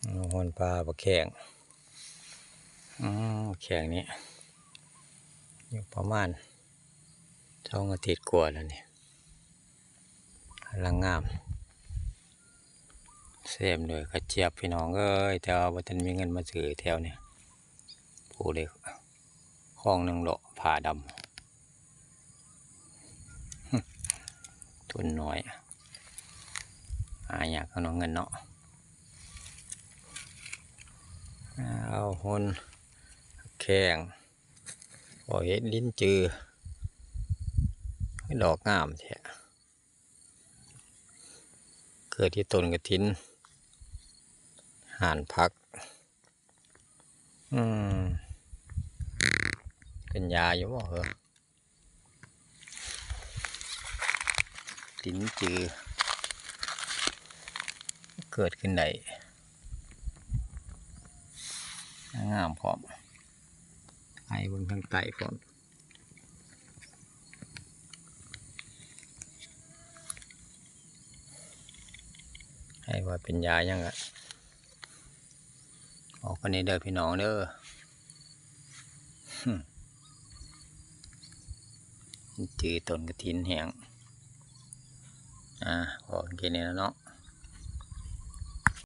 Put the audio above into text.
หอนปลาปลาแข็งแข็งนี้อยู่ประมาณ2 อาทิตย์กว่าแล้วนี่กำลังงามเสียมเลยกระเจี๊ยบพี่น้องเอ้ยแต่ว่าบ่ทันมีเงินมาซื้อแถวนี้ผู้เด็กห้องหนึ่งโลผ่าดำทุนน้อยหาอยากเอาน้องเงินเนาะเอาหนแข็งพอเห็นลิ้นจือดอกงามแท้เกิดที่ต้นกระถินห่านพักเป็นยาอยู่บ่เหรอลิ้นจือเกิดขึ้นได้งามพร้อมไอ้บนทางใต้พร้อมให้ว่าเป็นยายังอะออกกันนี้เด้อพี่น้องเด้อจือต้นกระถินแห้งพอกินนี่แล้วเนาะ